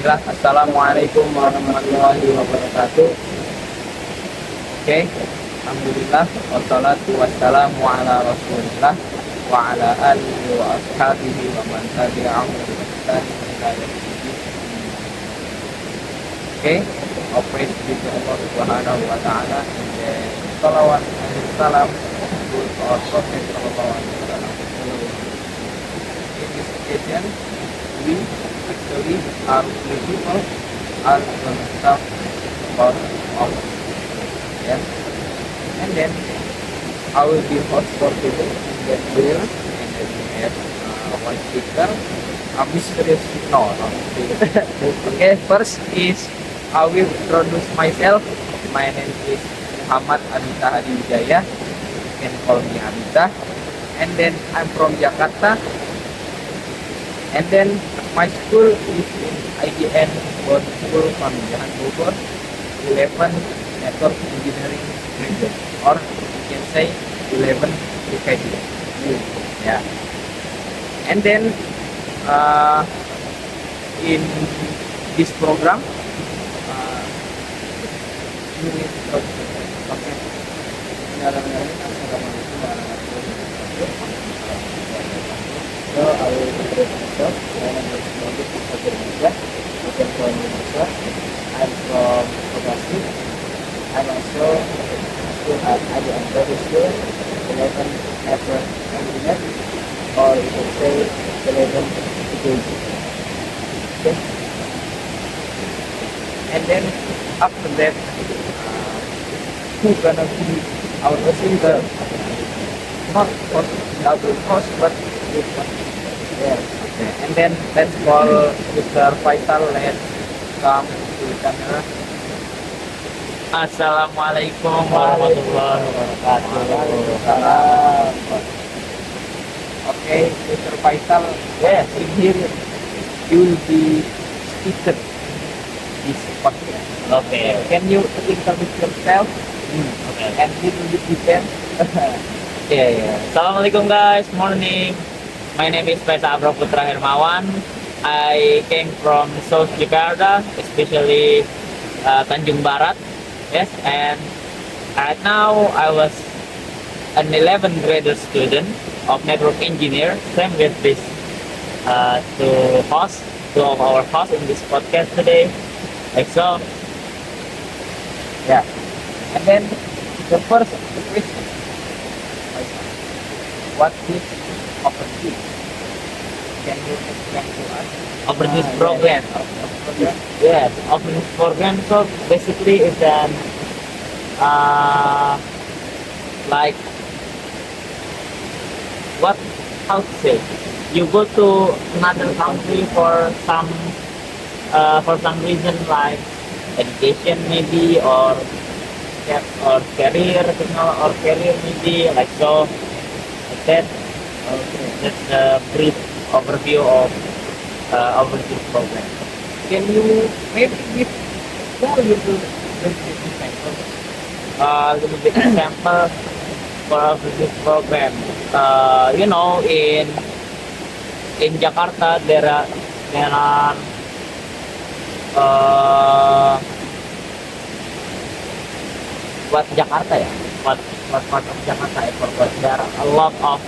Bismillah. Assalamualaikum warahmatullahi wabarakatuh. Oke, alhamdulillah wassalatu wassalamu ala rasulillah wa ala alihi wa ashabihi wa man tabi'ahum bi ihsan ila yaumil. Oke, all praise be to Allah Subhanahu wa ta'ala, and then salawat and salam to our Prophet sallallahu alaihi wasallam. In this occasion, we actually are three people are going to talk about office. Yes. And then I will be host for today, and then Will, and then we have one speaker, a mysterious no. Okay, first is I will introduce myself. My name is Muhammad Abita Hadi Wijaya. You can call me Abita. And then I'm from Jakarta. And then my school is in IGN Boarding School Pamijahan Bogor, 11 Network Engineering Major, or you can say 11 UKD. Yeah. And then in this program, you need to okay. Assalamualaikum warahmatullahi wabarakatuh. So I will introduce myself. My name is Mohammed Fajar Mirza. You can call me Mirza. I'm from Bekasi. I'm also school at IDN Boarding School, 11 Network Engineer, or you can say 11 UKG. Okay. And then after that, who's gonna be our speaker? Not host, double host, but with one. Yeah. Okay. And then let's call Mr. Faisal. Let's come to the camera. Assalamualaikum warahmatullahi Waalaikumsalam. Okay, Mr. Faisal. Yes, in here you will be speaker this podcast. Okay. Can you introduce yourself Okay. and little bit detail? Yeah. Assalamualaikum guys. Morning. My name is Faisal Abra Putra Hermawan. I came from South Jakarta, especially Tanjung Barat. Yes, and right now I was an 11th grader student of network engineer. Same with this two of our hosts in this podcast today. Like so. Yeah. And then the first question, what is OpenShift? Can you explain to us? Operating program. Program. Yes, operating program. So basically, it's an like what? How to say? You go to another country for some reason, like education maybe, or career, or career maybe, like so. Like that. Okay. That's a brief overview of overview program. Can you maybe give more little example? A little bit example for overview program. In Jakarta there are what Jakarta ya? What part of Jakarta I forgot. There are a lot of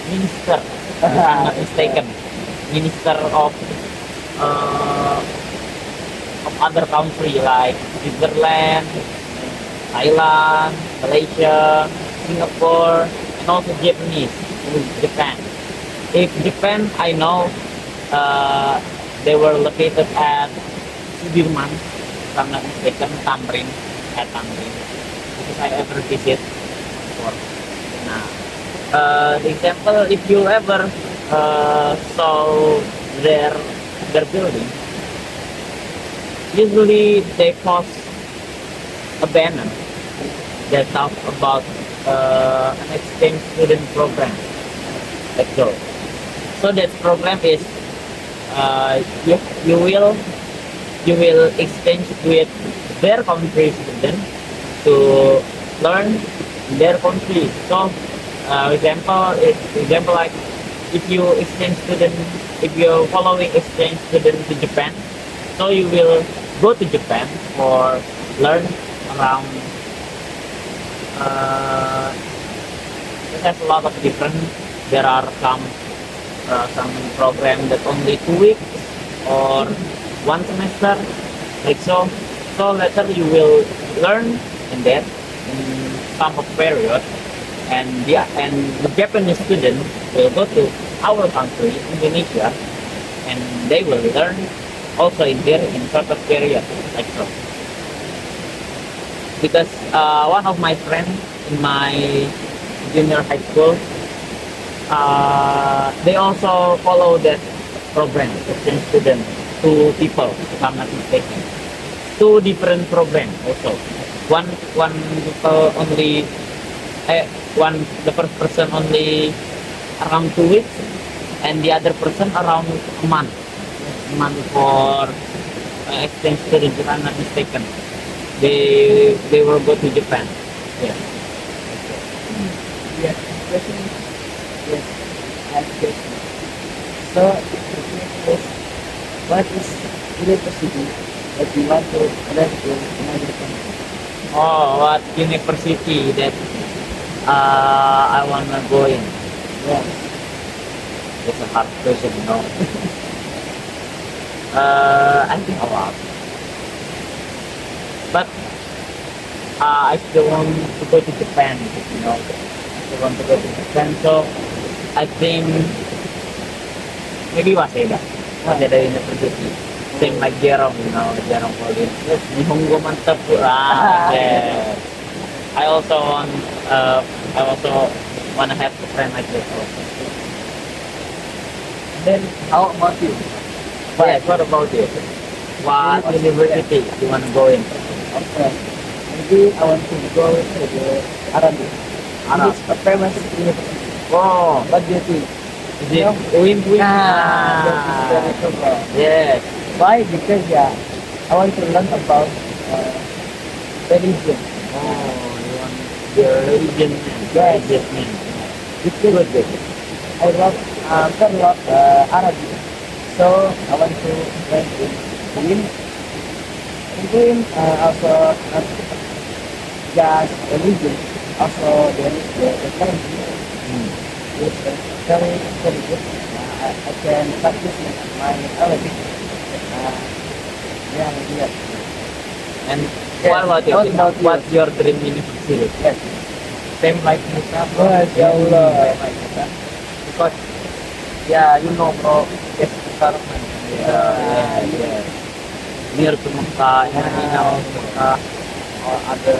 minister, if I'm not mistaken, minister of other country like Switzerland, Thailand, Malaysia, Singapore, and also Japanese, Japan. If Japan, I know they were located at Sudirman, if I'm not mistaken, Tamrin, because I ever visit before. Nah, the example, if you ever saw their building, usually they post a banner that talks about an exchange student program, like so. So that program is you will exchange with their country student to learn in their country. So example like if you exchange student, if you're following exchange student to Japan, so you will go to Japan for learn around. Uh, it has a lot of different. There are some program that only 2 weeks or 1 semester, like so. So later you will learn in that in some of period, and yeah, and the Japanese student will go to our country, Indonesia, and they will learn also in there in shorter period, like so. Because one of my friends in my junior high school, they also follow that program, exchange student, 2 people, if I'm not mistaken. 2 different program also. One people only, the first person only around 2 weeks, and the other person around a month for exchange student, if I'm not mistaken. They will go to Japan. Yeah. Yes, question. Yes, I have a question. So, the question is, what is university that you want to learn in another country? Oh, what university that I wanna go in? Yes. It's a hard question, you know. I think a lot, but I still want to go to Japan. You know, I still want to go to Japan. So I think maybe Waseda University. Same like Jerome, you know, Jerome College. Nihongo mantap yeah. I also wanna have a friend like this also. Then, how about you? Yes, what about you? What university you wanna go in? Okay. Maybe I want to go to the Arabic. Arab. It's a famous university. Oh, What do you think? is it UIN? That is very cool. Yes. Why? Because I want to learn about religion. Oh, you want your religion? Yes. Religion. Because I love very love Arabic. So I want to learn in Queen. In Queen also not just religion. Also there is the technology. It's very very good. I can practice my Arabic. Yeah, yeah. And Yes. what about you? What about you? What's your dream university? Yes. Same like Musa, bro. Masya Allah. Same like Musa. Because, yeah, you know, bro, it's development. Yeah. Near to Mecca, Medina, Mecca, or other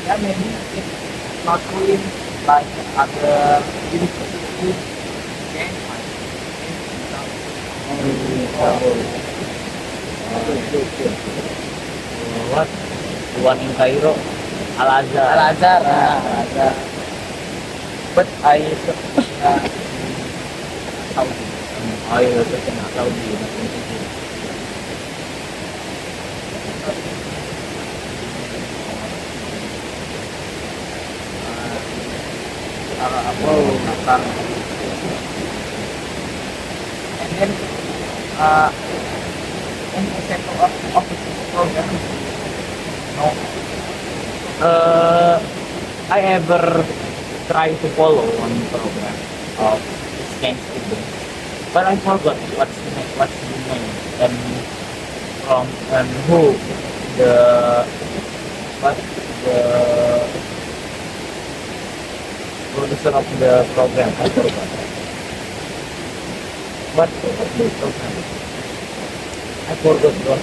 yeah, maybe it's not doing like other university. Okay, what? The one in Cairo, Al Azhar. Al Azhar. Al Azhar. But I Saudi. I also kena Saudi. Aku Qatar. And then any example of this program? No. I ever try to follow one program of exchange student, but I forgot what's the name and from and who the what the producer of the program. I forgot. What the program? I forgot what.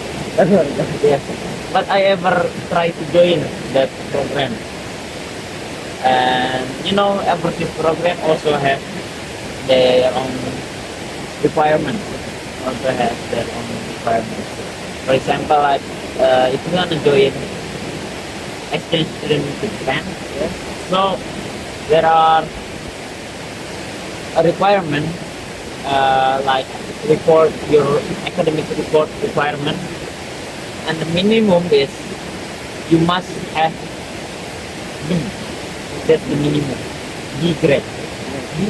Yes, but I ever try to join that program. And you know, every program also have their own requirements. Also has their own requirements. For example, like if you want to join exchange student to Japan, yes, so there are a requirement like report your academic report requirement, and the minimum is you must have That's the minimum. B grade. B,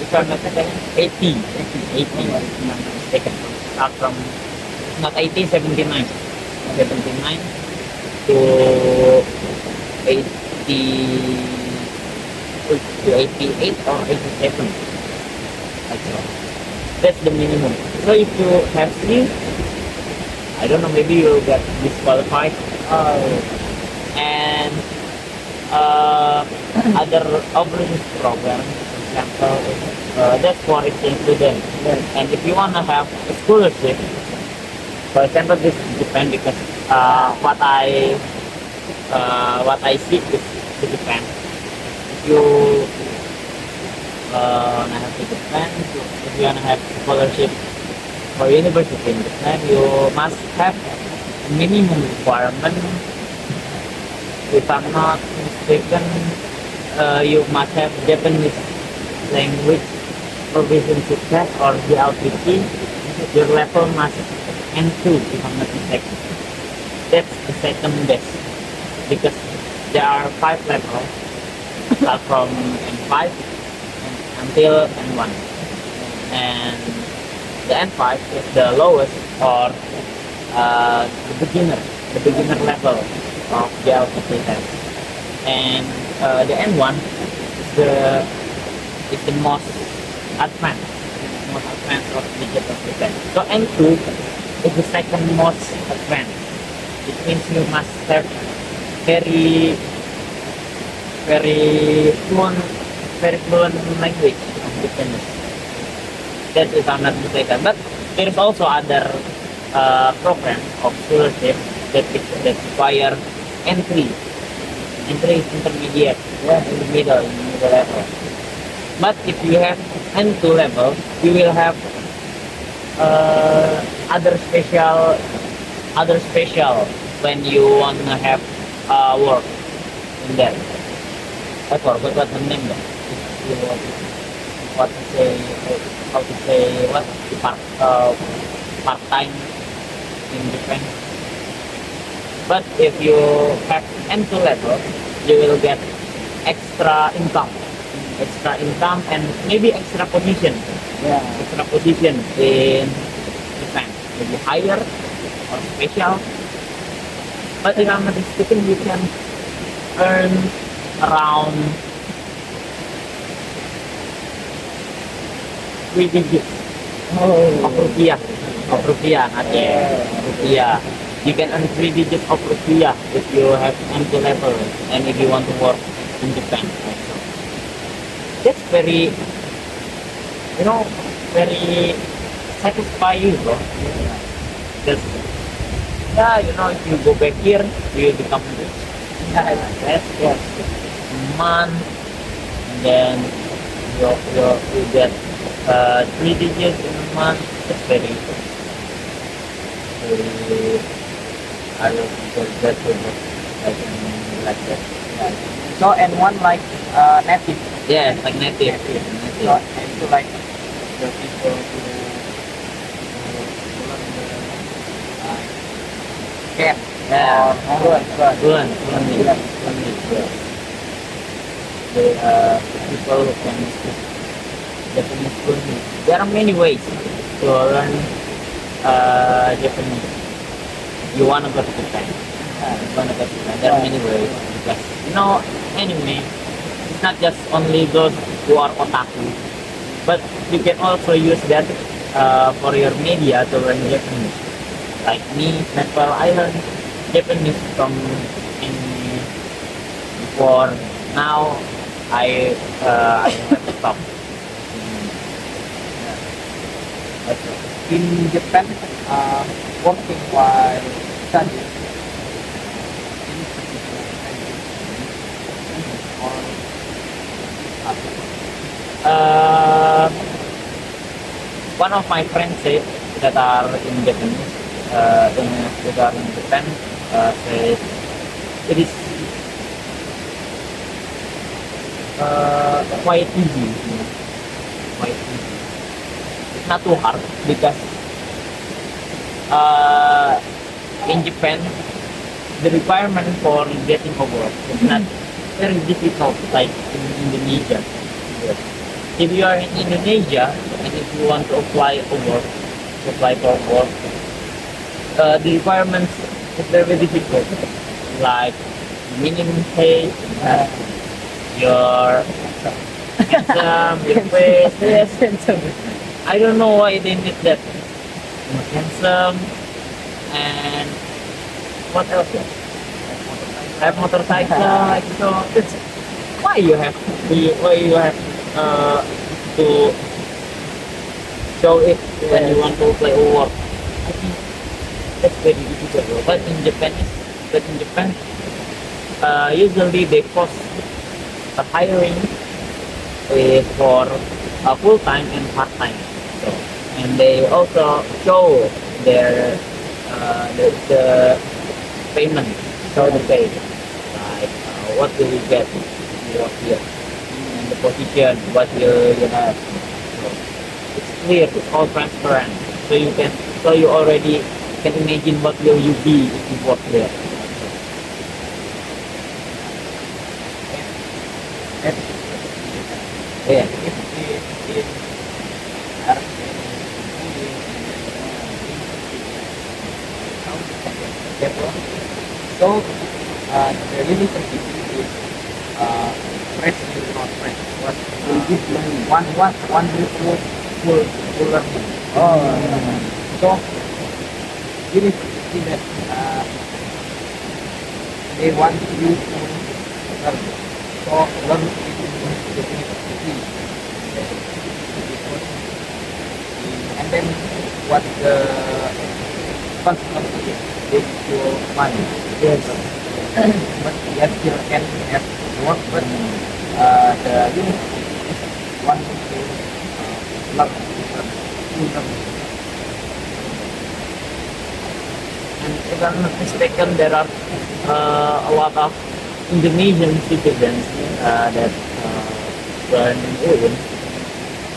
if I'm not mistaken, 80. 80. If I'm not mistaken. Start from, not 80, 79. 79 to 80, to 88 or 87. Like so. That's the minimum. So if you have C, I don't know, maybe you'll get disqualified. And other overseas program, for example, that's for exchange student. And if you want to have a scholarship, for example, this depends because what I see is to Japan. If you wanna have to Japan, if you wanna have scholarship for university in Japan, you must have a minimum requirement. If I'm not mistaken, you must have Japanese language proficiency test or JLPT. Your level must N2 if I'm not mistaken. That's the second best because there are 5 levels start from N5 until N1, and the N5 is the lowest or the beginner level of the LPT test, and the N1 is the most advanced of the LPT test. So N2 is the second most advanced. It means you must have very fluent language of Japanese. That is I'm not mistaken. But there is also other program of scholarship that require N3. N3 is intermediate, in the middle level. But if you have N2 level, you will have other special when you want to have work in that. I forgot what the name is. What to say? How to say? What part time in Japan? But if you have N2 level, you will get extra income and maybe extra position. Yeah. Extra position in Japan, maybe higher or special. But if I'm not mistaken, you can earn around 3 digits of rupiah, not yen, rupiah. You can earn 3 digits of rupiah if you have N2 level and if you want to work in Japan. That's very, very satisfying, bro. Just, if you go back here, you will become rich. Yes. Month, and then you get 3 digits in a month. It's very I don't think that's good. I can like that. Yeah. So N1 like native. Yeah, like native. So N2 like the people who learn the cat. Yeah. Fluent. The people who can speak Japanese fluently. There are many ways to learn Japanese. You wanna go to Japan. There are many ways because anime. It's not just only those who are otaku, but you can also use that for your media to learn Japanese. Like me, example, I learned Japanese from anime before. Now I have to stop. In Japan, working while studying. One of my friends said that are in Japanese, that are in Japan, says it is quite easy. Quite easy. It's not too hard because in Japan the requirement for getting a work is not very difficult like in Indonesia. If you are in Indonesia and if you want to apply for work, the requirements is very difficult. Like minimum pay, your handsome, your face. Yes, handsome. I don't know why they need that. Handsome and what else? Ya? Have motorcycle, like so. It's why you have to show it when you want to play or work. I think that's very difficult. But in Japan, usually they post a hiring for full time and part time. So, and they also show their the payment, show the pay, like what will you get in your here, and the position, what will you have. So it's clear, it's all transparent. So you already can imagine what will you be if you work there. Yeah. So the university is fresh is not fresh, but one week full learning. So university that they want you to learn. So learn it in the university. And then what the consequences is they give you money. Yes. But yes, still can have work, but the university is one to learn. And if I'm not mistaken, there are a lot of Indonesian citizens that were in UIN.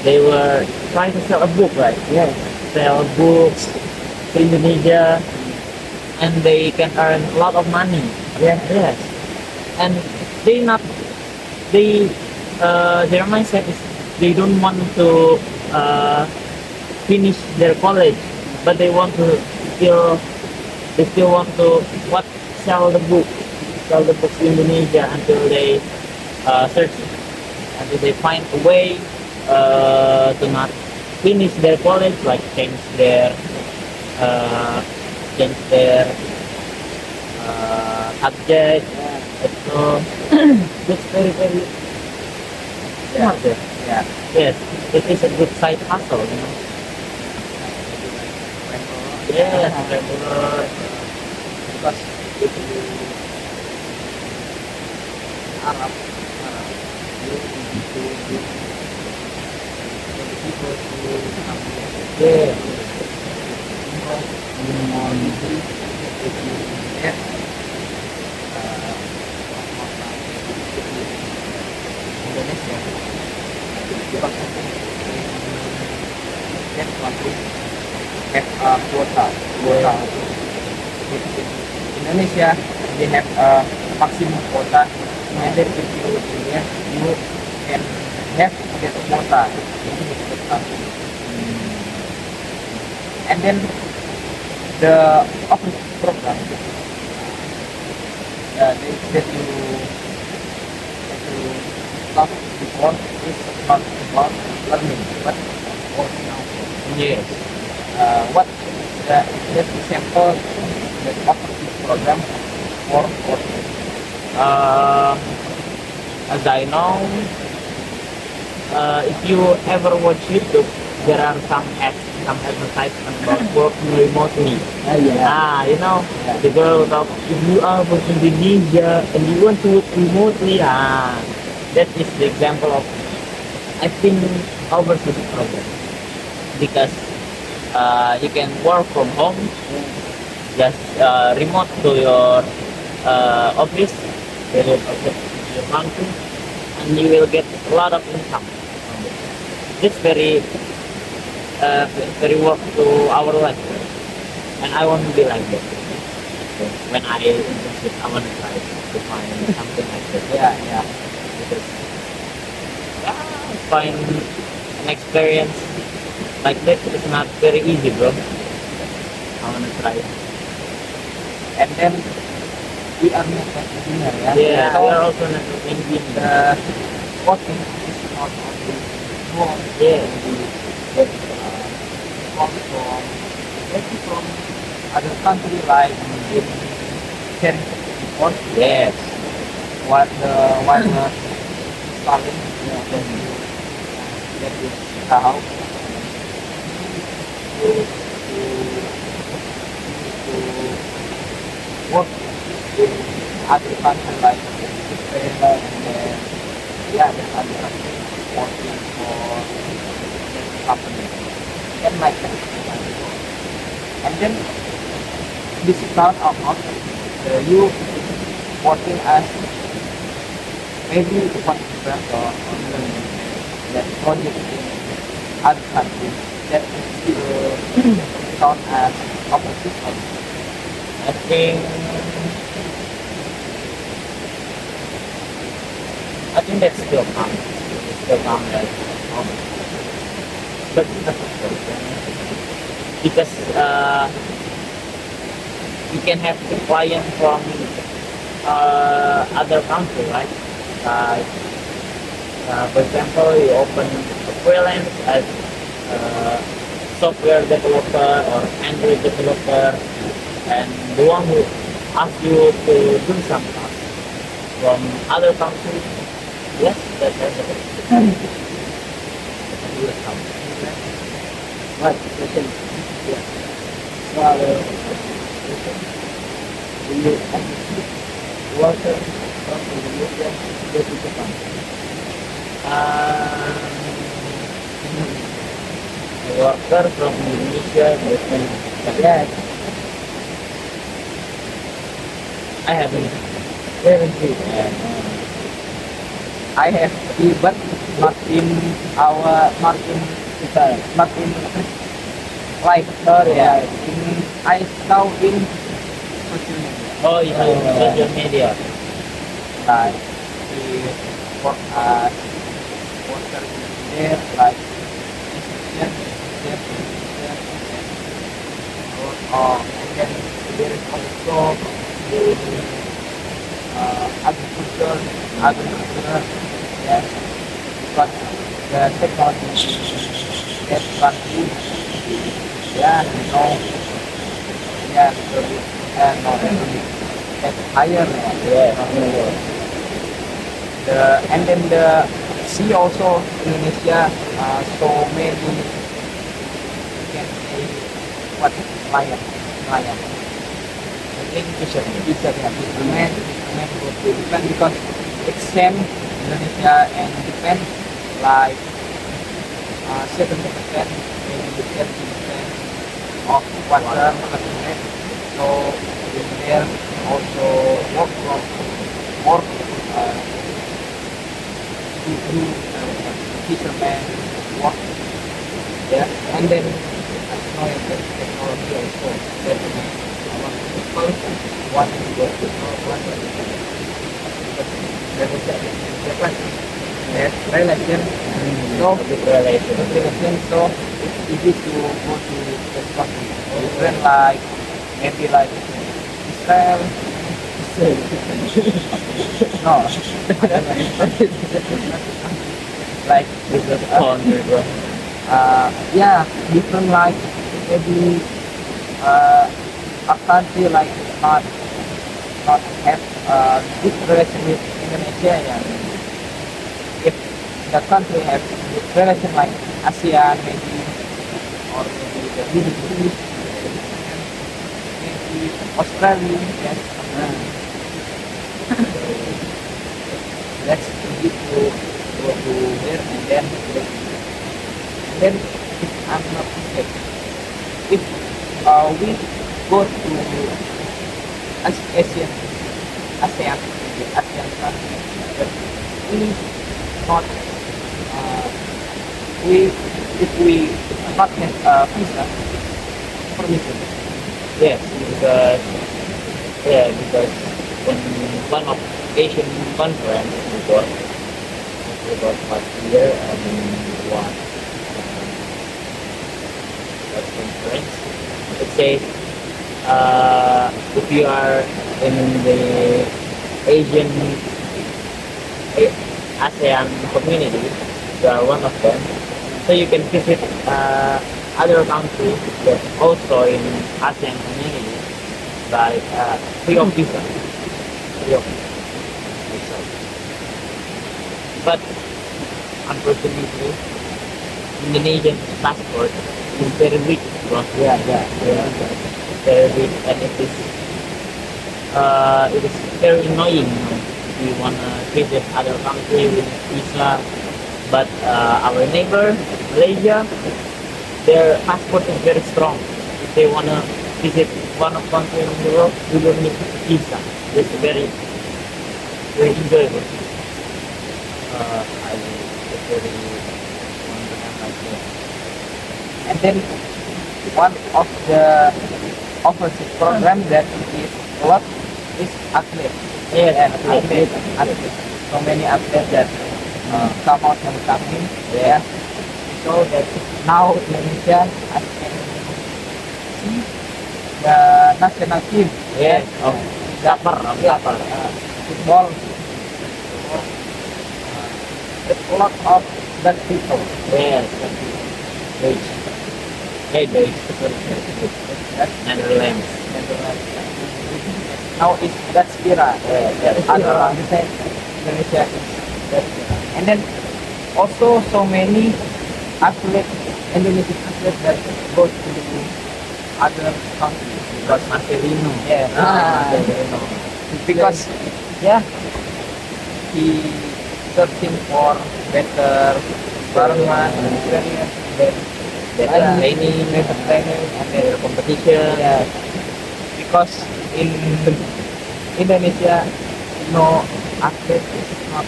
They were trying to sell a book, right? Yes. Sell books to Indonesia, and they can earn a lot of money. Yeah. Yes, and their mindset is they don't want to finish their college, but they still want to sell the books in Indonesia until they search, until they find a way to not finish their college, like change their subject. So that's very smart. Yeah. Yes, it is a good side hustle, you know. Yes, regular. Because if you Arab, you need to do for the people who come here. Yeah. If you get Indonesia, because get country have a quota. In Indonesia, they have a maximum quota, and then if you here, you can have that quota in the country. And then the office program that you talk before is not about learning, but about now. Yes. What that example that offers this program for workers? As I know, if you ever watch YouTube, there are some advertisement about working remotely. Yeah. You know, Yeah. the girl talk, if you are from Indonesia and you want to work remotely, that is the example of, I think, overseas program. Because you can work from home, just remote to your office, your country, and you will get a lot of income. It's very work to our life, and I want to be like that. So when I internship, I want to try it. to find something like that. Yeah, yeah. Because find an experience like that is not very easy, bro. I wanna try. And then we are network engineer, yeah. Yeah, So we are also network engineer. the working is not only work. Yeah. But also maybe from other country like in sharing report. Yes. What the installing, then you get this how to work in other country like Israel and then yeah, the other country working for company and like that. And then this start out you working as maybe one professor or that project in other countries that count as opposition. I think that's still counts. It's still counts as but because you can have the client from other country, right? For example, you open a freelance as software developer or Android developer, and the one who asks you to do some task from other countries, yes, that's possible. Right, question. Yeah. So do you understand worker from Indonesia go to Japan? Worker from Indonesia, different. Yes, I haven't. very good. I have tea, but not in Israel, not in live store. Yeah, I saw in social media. Oh, you know, social media. Like we work as worker there, like and then there is also agriculture, yes, but the technology that country, yeah, no, yeah, and not that higher, Yeah. and then the sea also Indonesia, so many can say what lion. I think fishermen. Fisherman go to Japan because it's same Indonesia and Japan like 70%, maybe 30% of water continent. So in there also work to do fisherman work. Yeah, and then technology also that people want to go to Japan. Yes, relation. So relation. So it's easy to go to the country. Different like maybe like Israel. No. Like This is country, bro. yeah, different like maybe a country like not have good relation with Indonesia. Yeah. If the country have good relation like ASEAN maybe or maybe the Middle East, maybe Australia, yes. Let's easy to go to there and then if I'm not mistaken, if we go to ASEAN country, but we not we if we not have visa permission. Yes, because in one of Asian conference before. About past year and one conference. It says if you are in the Asian ASEAN community, you are one of them. So you can visit other countries that also in ASEAN community by free of visa. Free of visa. But unfortunately, Indonesian passport is very weak, bro. Yeah. Very weak, and it is very annoying. If you wanna visit other country with visa, but our neighbor Malaysia, their passport is very strong. If they wanna visit one of country in the world, you don't need visa. It's very enjoyable. I very And then one of the overseas program that is a lot is athlete. Yes, And athlete. So many athletes that come out and coming. Yeah. So that now Indonesia has can see the national team. Yes, of Soccer, football. There's a lot of that people. yes, Dutch. Hey, Dutch. Netherlands. Now it's that's era. That's Other Indonesia is that era. And then also so many athletes, Indonesian athletes that go to other countries. Because Marcelino. Yeah. Marcelino. Because yeah, he searching for better environment, experience, then Better training, better training, and then better competition. yeah. Because in Indonesia, athlete is not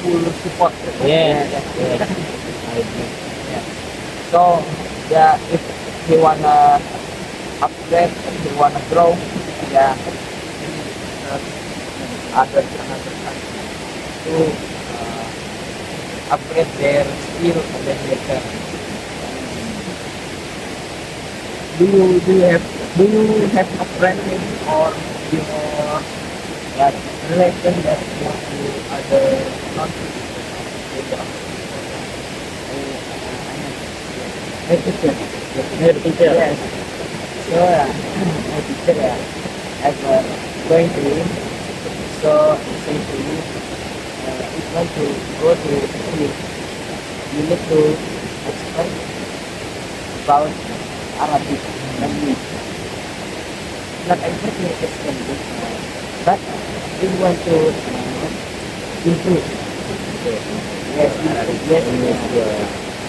full support. Yes, Yeah. yes. I agree. So yeah, if you wanna upgrade, if you wanna grow, yeah, you need to other country to upgrade their skill and then their talent. Do you have a friend or your like relation that go to other countries? My teacher. Your teacher. Yes. So my teacher as going to him. So saying to you, if you want to go to school, you need to expect about Arabic language. Not exactly as English, but if you want to improve. Yes,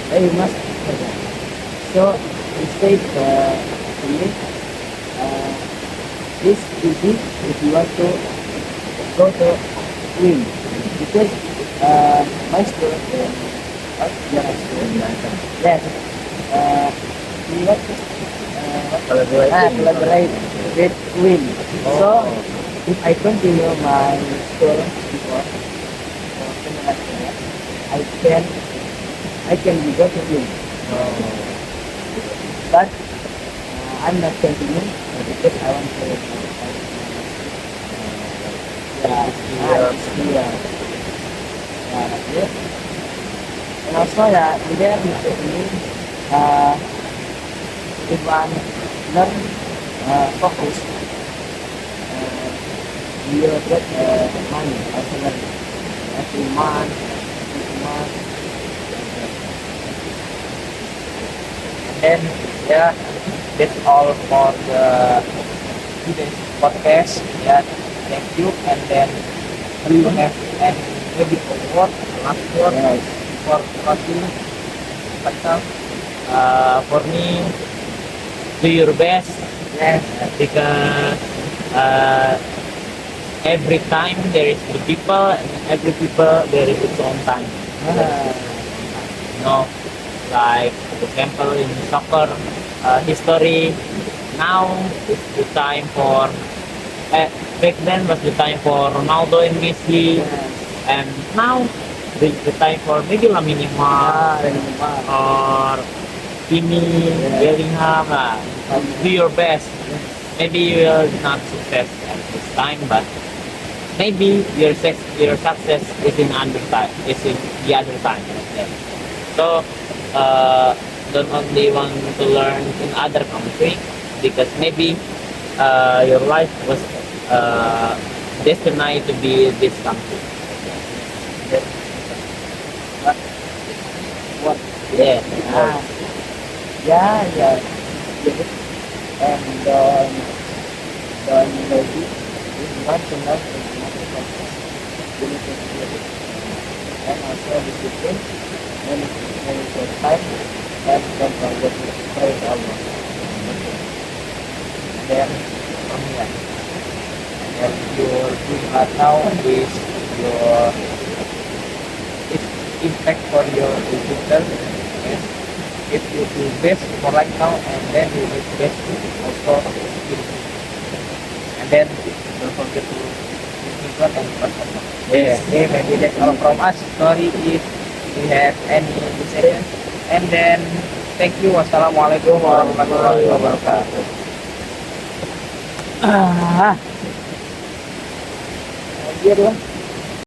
then you must know that. So instead, this easy if you want to go to win, because my school, yes, we want to collaborate with win. So if I continue my school before, I can be go to win. But I'm not continuing because I want to that's it. And also in there we if one learn focus, you will get money also learn every month, and yeah, that's all for the today's podcast. Yeah, thank you. And then do you have any maybe award, last word for closing myself? For me, do your best. Yes. Because every time there is the people, and every people there is its own time. Like for example in soccer history, now is the time for back then was the time for Ronaldo and Messi, and now the time for maybe Lamine Yamal or Kimi, Bellingham. Do your best. Maybe you will not success at this time, but maybe your success is in other time, is in the other time. Yeah. So don't only want to learn in other country, because maybe your life was destined to be this country. What? Yeah. Ah, yeah. And maybe if you want to learn in another country, you need to be it. And also discipline when it's your time, and don't forget to pray to Allah. Then from here, and your doing right now is your its impact for your future. Yes. If you do best for right now, and then you do best also in, and then don't forget to listen God and trust Allah. Yeah. Okay, maybe that's all from us. Sorry if we have any decision. And then thank you. Wassalamualaikum warahmatullahi wabarakatuh. Dia doang.